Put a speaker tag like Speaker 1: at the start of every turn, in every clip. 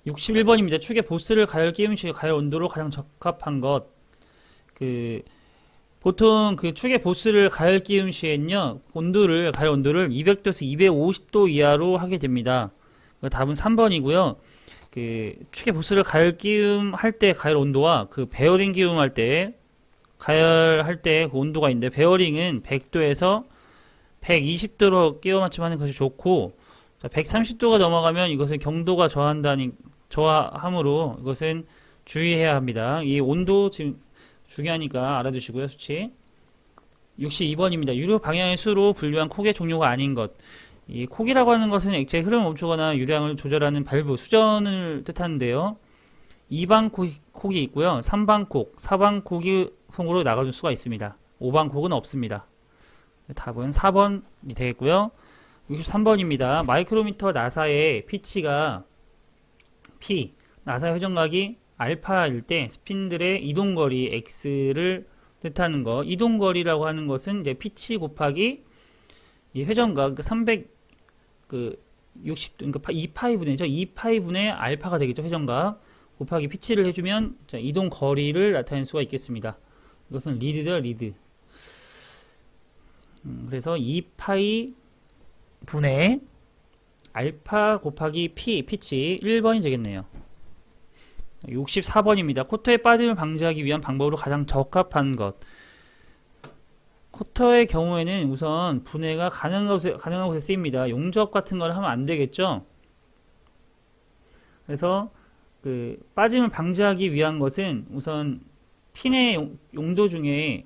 Speaker 1: 61번입니다. 축에 보스를 가열 끼움 시에 가열 온도로 가장 적합한 것. 그 보통 그 축에 보스를 가열 끼움 시에는요, 가열 온도를 200도에서 250도 이하로 하게 됩니다. 답은 3번이고요. 그 축에 보스를 가열 끼움 할 때 가열 온도와 그 베어링 끼움 할 때 가열할 때 그 온도가 있는데, 베어링은 100도에서 120도로 끼워 맞춤하는 것이 좋고, 130도가 넘어가면 이것은 경도가 저하함으로 이것은 주의해야 합니다. 이 온도 지금 중요하니까 알아두시고요. 수치. 62번입니다. 유료 방향의 수로 분류한 콕의 종류가 아닌 것. 이 콕이라고 하는 것은 액체의 흐름을 멈추거나 유량을 조절하는 발부, 수전을 뜻하는데요. 2방 콕이 있고요. 3방 콕, 4방 콕이 통으로 나가줄 수가 있습니다. 5방 콕은 없습니다. 답은 4번이 되겠고요. 63번입니다. 마이크로미터 나사의 피치가 나사의 회전각이 알파일 때 스핀들의 이동거리 x를 뜻하는 거. 이동거리라고 하는 것은 이제 피치 곱하기 이 회전각 360 그러니까 2파이분의죠. 2파이분의 알파가 되겠죠. 회전각 곱하기 피치를 해주면 이동 거리를 나타낼 수가 있겠습니다. 이것은 리드다, 리드. 그래서 2파이 분의 알파 곱하기 피치 1번이 되겠네요. 64번입니다. 코터의 빠짐을 방지하기 위한 방법으로 가장 적합한 것. 코터의 경우에는 우선 분해가 가능한 곳에 쓰입니다. 용접 같은 걸 하면 안 되겠죠. 그래서 그 빠짐을 방지하기 위한 것은 우선 핀의 용도 중에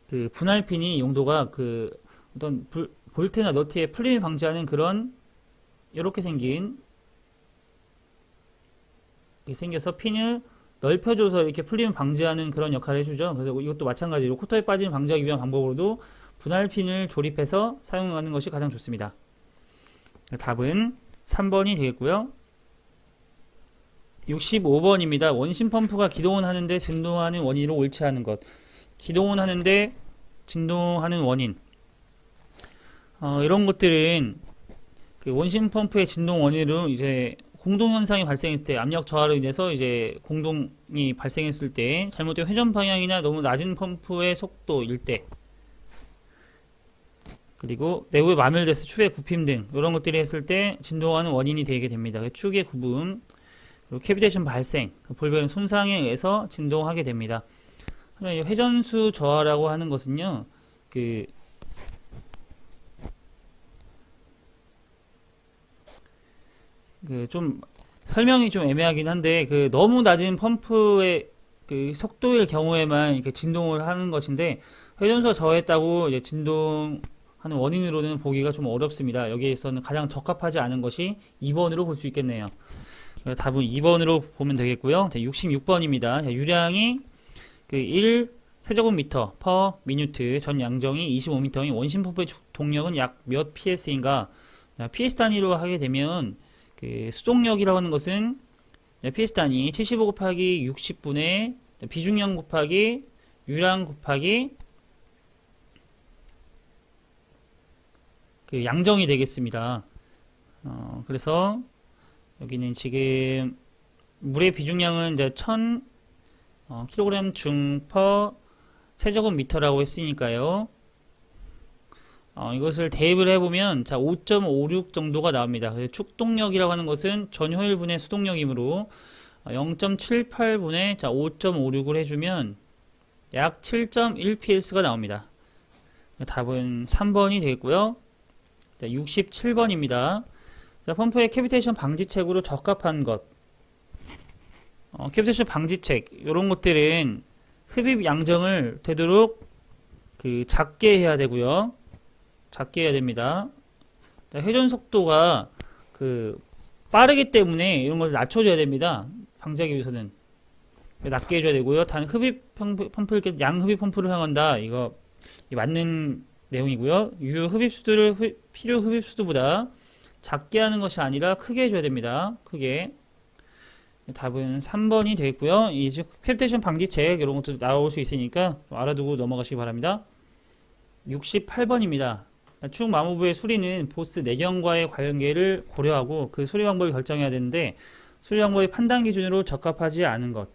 Speaker 1: 그 분할핀이 용도가 그 어떤 볼트나 너트의 풀림을 방지하는 그런 이렇게 생겨서 핀을 넓혀줘서 이렇게 풀림을 방지하는 그런 역할을 해주죠. 그래서 이것도 마찬가지로 코터에 빠짐을 방지하기 위한 방법으로도 분할핀을 조립해서 사용하는 것이 가장 좋습니다. 답은 3번이 되겠고요. 65번입니다. 원심 펌프가 기동을 하는데 진동하는 원인으로 옳지 않은 것. 기동을 하는데 진동하는 원인. 이런 것들은 그 원심 펌프의 진동 원인으로 이제 공동 현상이 발생했을 때, 압력 저하로 인해서 이제 공동이 발생했을 때, 잘못된 회전 방향이나 너무 낮은 펌프의 속도일 때, 그리고 내부에 마멸돼서 축의 굽힘 등 이런 것들이 했을 때 진동하는 원인이 되게 됩니다. 축의 굽음, 그리고 캐비테이션 발생, 볼베른 손상에 의해서 진동하게 됩니다. 회전수 저하라고 하는 것은요, 좀 설명이 좀 애매하긴 한데, 너무 낮은 펌프의 속도일 경우에만 이렇게 진동을 하는 것인데, 회전수가 저하했다고 이제 진동하는 원인으로는 보기가 좀 어렵습니다. 여기에서는 가장 적합하지 않은 것이 2번으로 볼 수 있겠네요. 답은 2번으로 보면 되겠고요. 66번입니다. 유량이 1 세제곱미터 퍼 미니트, 전 양정이 25m인 원심 펌프의 동력은 약 몇 ps인가? ps 단위로 하게 되면 수동력이라고 하는 것은 ps 단위 75 곱하기 60분의 비중량 곱하기 유량 곱하기 양정이 되겠습니다. 그래서 여기는 지금 물의 비중량은 이제 1000 kg 중 퍼 세제곱미터라고 했으니까요. 이것을 대입을 해보면 5.56 정도가 나옵니다. 그래서 축동력이라고 하는 것은 전효율분의 수동력이므로 0.78분의 5.56을 해주면 약 7.1ps가 나옵니다. 답은 3번이 되겠고요. 67번입니다. 펌프의 캐비테이션 방지책으로 적합한 것. 캐비테이션 방지책 이런 것들은 흡입 양정을 되도록 작게 해야 되고요. 작게 해야 됩니다. 회전 속도가 빠르기 때문에 이런 것을 낮춰줘야 됩니다. 방지하기 위해서는 낮게 해줘야 되고요. 단 흡입 펌프를 양흡입 펌프를 사용한다. 이거 맞는 내용이고요. 필요 흡입 수도보다 작게 하는 것이 아니라 크게 해줘야 됩니다. 크게. 답은 3번이 되겠고요. 이제 캐비테이션 방지책 이런 것도 나올 수 있으니까 알아두고 넘어가시기 바랍니다. 68번입니다. 축 마모부의 수리는 보스 내경과의 관계를 고려하고 그 수리 방법을 결정해야 되는데, 수리 방법의 판단 기준으로 적합하지 않은 것.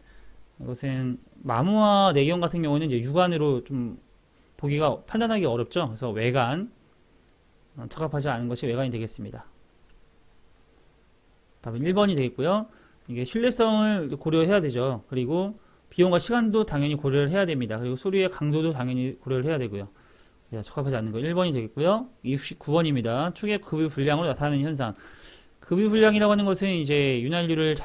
Speaker 1: 이것은 마모와 내경 같은 경우는 이제 육안으로 좀 보기가 판단하기 어렵죠. 그래서 외관, 적합하지 않은 것이 외관이 되겠습니다. 답은 1번이 되겠고요. 이게 신뢰성을 고려해야 되죠. 그리고 비용과 시간도 당연히 고려를 해야 됩니다. 그리고 수리의 강도도 당연히 고려를 해야 되고요. 적합하지 않는 거 1번이 되겠고요. 69번입니다. 축의 급유 불량으로 나타나는 현상. 급유 불량이라고 하는 것은 이제 윤활유를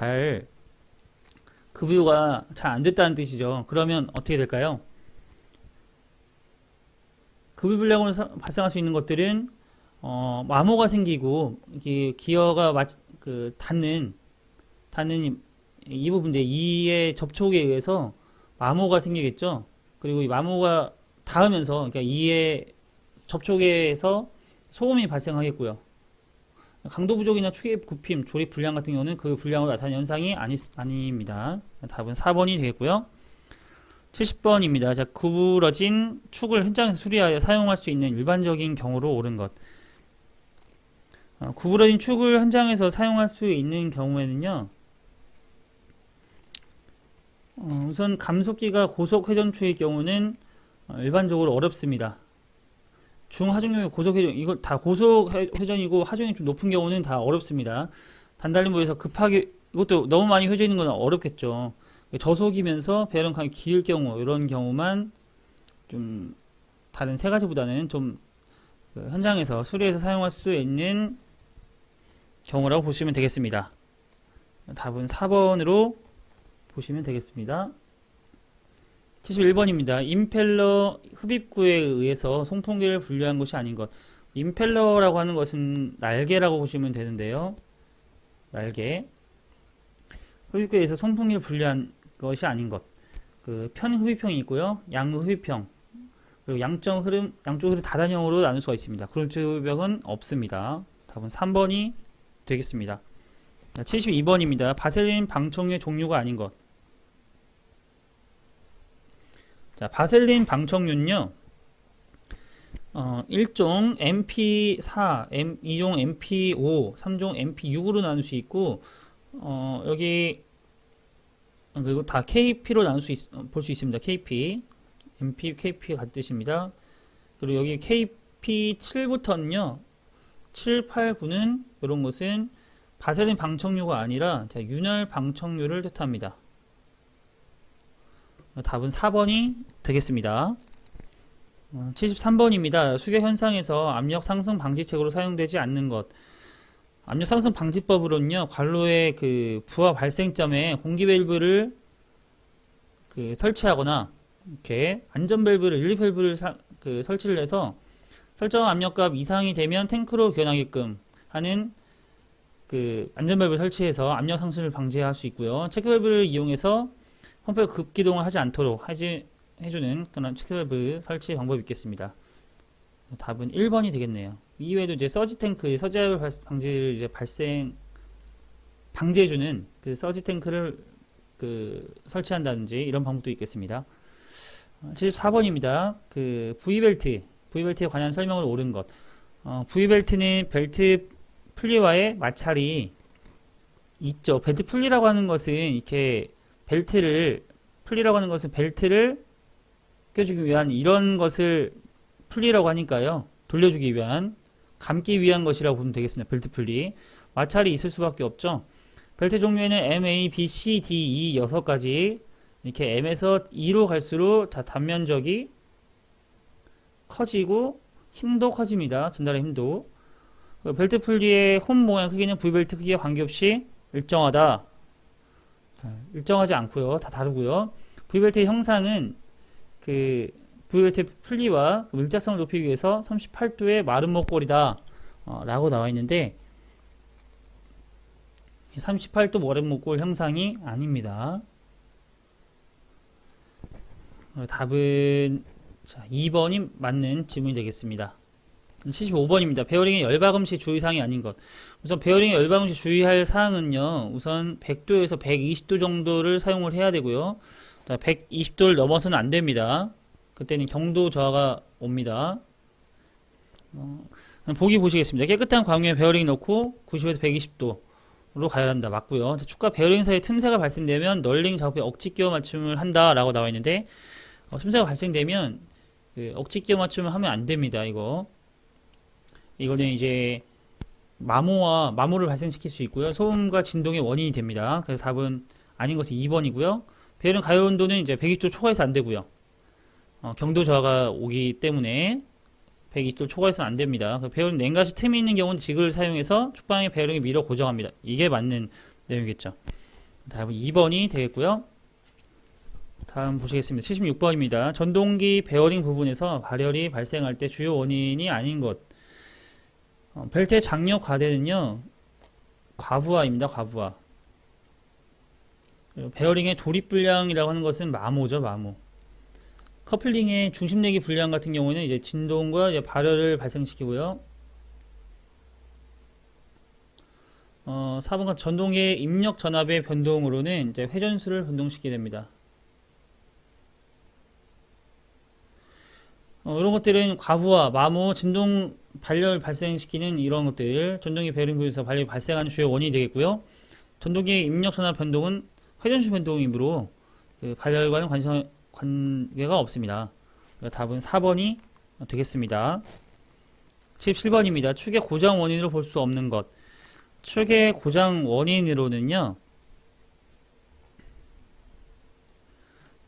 Speaker 1: 급유가 잘 안 됐다는 뜻이죠. 그러면 어떻게 될까요? 급유 불량으로 발생할 수 있는 것들은 마모가 생기고 기어가 닿는 이 부분인데 이의 접촉에 의해서 마모가 생기겠죠. 그리고 이 마모가 닿으면서 그러니까 이의 접촉에서 소음이 발생하겠고요. 강도 부족이나 축의 굽힘, 조립 불량 같은 경우는 그 불량으로 나타나는 현상이 아닙니다. 답은 4번이 되겠고요. 70번입니다. 자, 구부러진 축을 현장에서 수리하여 사용할 수 있는 일반적인 경우로 옳은 것. 구부러진 축을 현장에서 사용할 수 있는 경우에는요. 우선 감속기가 고속 회전축의 경우는 일반적으로 어렵습니다. 중하중용의 고속 회전, 이거 다 고속 회전이고 하중이 좀 높은 경우는 다 어렵습니다. 단달림부에서 급하게 이것도 너무 많이 회전 있는 건 어렵겠죠. 저속이면서 배열은 강이 길 경우 이런 경우만 좀 다른 세 가지보다는 좀 현장에서 수리해서 사용할 수 있는 경우라고 보시면 되겠습니다. 답은 4번으로 보시면 되겠습니다. 71번입니다. 임펠러 흡입구에 의해서 송풍기를 분리한 것이 아닌 것. 임펠러라고 하는 것은 날개라고 보시면 되는데요. 날개. 흡입구에 의해서 송풍기를 분리한 것이 아닌 것. 그 편흡입형이 있고요. 양흡입형. 그리고 양쪽 흐름 다단형으로 나눌 수가 있습니다. 그룹축벽은 없습니다. 답은 3번이 되겠습니다. 72번입니다. 바셀린 방청유의 종류가 아닌 것. 자, 바셀린 방청유는요, 1종 MP4, 2종 MP5, 3종 MP6으로 나눌 수 있고, 여기, 그리고 다 KP로 나눌 볼 수 있습니다. KP. MP, KP 같은 뜻입니다. 그리고 여기 KP7부터는요, 7, 8, 9는 이런 것은 바셀린 방청유가 아니라 윤활 방청유를 뜻합니다. 답은 4번이 되겠습니다. 73번입니다. 수교 현상에서 압력 상승 방지책으로 사용되지 않는 것. 압력 상승 방지법으로는요, 관로의 그 부하 발생점에 공기 밸브를 설치하거나 이렇게 안전 밸브를 릴리 밸브를 설치를 해서 설정한 압력값 이상이 되면 탱크로 교환하게끔 하는 안전 밸브를 설치해서 압력 상승을 방지할 수 있고요. 체크 밸브를 이용해서 펌프가 급기동을 하지 않도록 해주는 그런 체크 밸브 설치 방법이 있겠습니다. 답은 1번이 되겠네요. 이외에도 이제 서지 탱크, 서지압 방지를 이제 방지해주는 그 서지 탱크를 설치한다든지 이런 방법도 있겠습니다. 74번입니다. V벨트에 관한 설명을 옳은 것. V벨트는 벨트 풀리와의 마찰이 있죠. 벨트 풀리라고 하는 것은 벨트를 껴주기 위한 이런 것을 풀리라고 하니까요. 돌려주기 위한, 감기 위한 것이라고 보면 되겠습니다. 벨트 풀리. 마찰이 있을 수밖에 없죠. 벨트 종류에는 M, A, B, C, D, E 6가지 이렇게 M에서 E로 갈수록 단면적이 커지고 힘도 커집니다. 전달의 힘도. 벨트 풀리의 홈 모양 크기는 V벨트 크기와 관계없이 일정하다. 일정하지 않고요. 다 다르고요. V벨트의 형상은 V벨트 풀리와 밀착성을 높이기 위해서 38도의 마른 목골이다 라고 나와 있는데 38도 마른 목골 형상이 아닙니다. 답은 2번이 맞는 질문이 되겠습니다. 75번입니다. 베어링의 열박음 시 주의사항이 아닌 것. 우선 베어링의 열박음 시 주의할 사항은요. 우선 100도에서 120도 정도를 사용을 해야 되고요. 120도를 넘어서는 안 됩니다. 그때는 경도 저하가 옵니다. 보기 보시겠습니다. 깨끗한 광유에 베어링 넣고 90에서 120도 가열한다. 맞고요. 축과 베어링 사이에 틈새가 발생되면 널링 작업에 억지 끼워 맞춤을 한다라고 나와 있는데 틈새가 발생되면 그 억지 끼워 맞춤을 하면 안 됩니다. 이거는 이제 마모를 발생시킬 수 있고요. 소음과 진동의 원인이 됩니다. 그래서 답은 아닌 것은 2번이고요. 베어링 가열 온도는 이제 120도 초과해서 안 되고요. 경도 저하가 오기 때문에 120도 초과해서는 안 됩니다. 베어링 냉각시 틈이 있는 경우는 지그를 사용해서 축방의 베어링을 밀어 고정합니다. 이게 맞는 내용이겠죠. 답은 2번이 되겠고요. 다음 보시겠습니다. 76번입니다. 전동기 베어링 부분에서 발열이 발생할 때 주요 원인이 아닌 것. 벨트의 장력 과대는요, 과부하입니다. 과부하. 베어링의 조립 불량이라고 하는 것은 마모죠. 마모. 커플링의 중심내기 불량 같은 경우는 이제 진동과 이제 발열을 발생시키고요. 4번 같은 전동기의 입력 전압의 변동으로는 이제 회전수를 변동시키게 됩니다. 이런 것들은 과부하, 마모, 진동, 발열 발생시키는 이런 것들, 전동기 베어링 부분에서 발열이 발생하는 주요 원인이 되겠고요. 전동기의 입력 전압 변동은 회전수 변동이므로 그 발열과는 관계가 없습니다. 답은 4번이 되겠습니다. 77번입니다. 축의 고장 원인으로 볼 수 없는 것. 축의 고장 원인으로는요,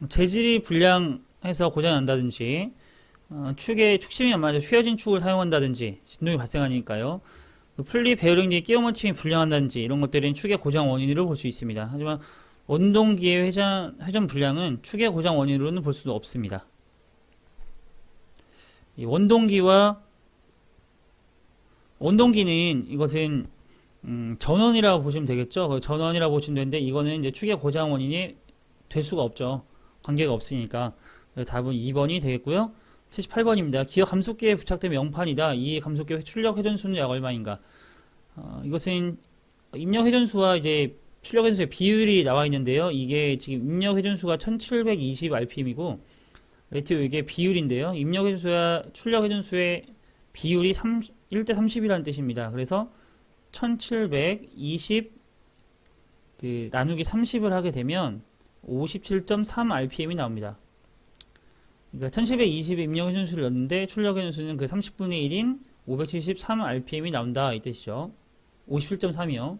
Speaker 1: 재질이 불량해서 고장이 난다든지, 축의 축심이 안 맞아 휘어진 축을 사용한다든지 진동이 발생하니까요. 풀리 베어링 뒤에 끼워 맞춤이 불량한다든지 이런 것들은 축의 고장 원인으로 볼 수 있습니다. 하지만 원동기의 회전 불량은 축의 고장 원인으로는 볼 수 없습니다. 이 원동기는 이것은 전원이라고 보시면 되겠죠. 전원이라고 보시면 되는데 이거는 이제 축의 고장 원인이 될 수가 없죠. 관계가 없으니까. 답은 2번이 되겠고요. 78번입니다. 기어 감속기에 부착된 명판이다. 이 감속기의 출력 회전수는 약 얼마인가? 이것은 입력 회전수와 이제 출력 회전수의 비율이 나와 있는데요. 이게 지금 입력 회전수가 1720 rpm이고 레티오 이게 비율인데요. 입력 회전수와 출력 회전수의 비율이 1대 30이라는 뜻입니다. 그래서 1720 나누기 30을 하게 되면 57.3 rpm이 나옵니다. 그러니까 1720 입력 회전수를 넣는데 출력 회전수는 그 30분의 1인 573 rpm이 나온다 이 뜻이죠. 57.3이요.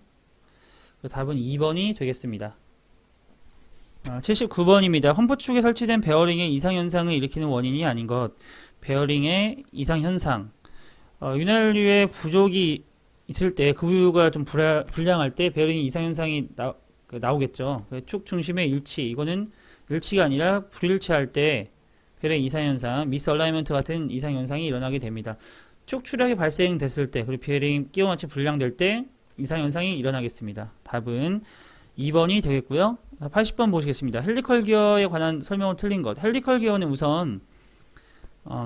Speaker 1: 답은 2번이 되겠습니다. 79번입니다. 펌프축에 설치된 베어링의 이상현상을 일으키는 원인이 아닌 것. 베어링의 이상현상. 윤활유의 부족이 있을 때, 그 부유가 좀 불량할 때 베어링의 이상현상이 나오겠죠. 축 중심의 일치. 이거는 일치가 아니라 불일치할 때 베어링 이상현상, 미스얼라이먼트 같은 이상현상이 일어나게 됩니다. 축 출력이 발생됐을 때, 그리고 베어링 끼워 맞춤 불량될 때 이상현상이 일어나겠습니다. 답은 2번이 되겠고요. 80번 보시겠습니다. 헬리컬 기어에 관한 설명은 틀린 것. 헬리컬 기어는 우선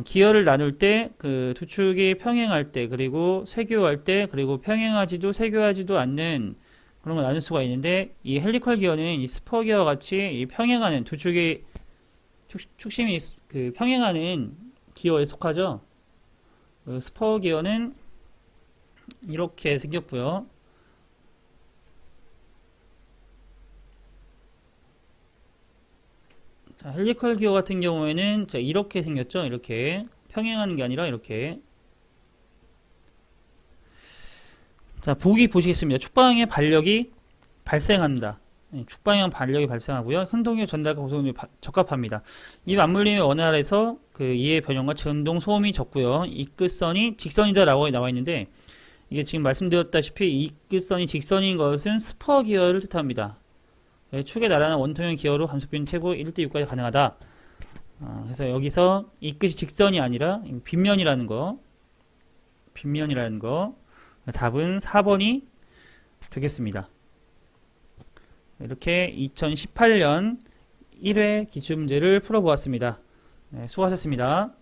Speaker 1: 기어를 나눌 때 그 두 축이 평행할 때 그리고 쇄교할 때 그리고 평행하지도 쇄교하지도 않는 그런 걸 나눌 수가 있는데 이 헬리컬 기어는 이 스퍼 기어와 같이 이 평행하는 두 축이 축심이 그 평행하는 기어에 속하죠. 스퍼 기어는 이렇게 생겼고요. 자, 헬리컬 기어 같은 경우에는 자, 이렇게 생겼죠. 이렇게 평행하는 게 아니라 이렇게. 자, 보기 보시겠습니다. 축방향의 반력이 발생한다. 축방향 반력이 발생하고요. 흔동력 전달과 고소음이 적합합니다. 이 맞물림의 원활해서 그 이의 변형과 전동 소음이 적고요. 이 끝선이 직선이다라고 나와 있는데 이게 지금 말씀드렸다시피 이 끝선이 직선인 것은 스퍼 기어를 뜻합니다. 축에 나란한 원통형 기어로 감속비는 최고 1대6까지 가능하다. 그래서 여기서 이 끝이 직선이 아니라 빗면이라는 거. 답은 4번이 되겠습니다. 이렇게 2018년 1회 기출문제를 풀어보았습니다. 네, 수고하셨습니다.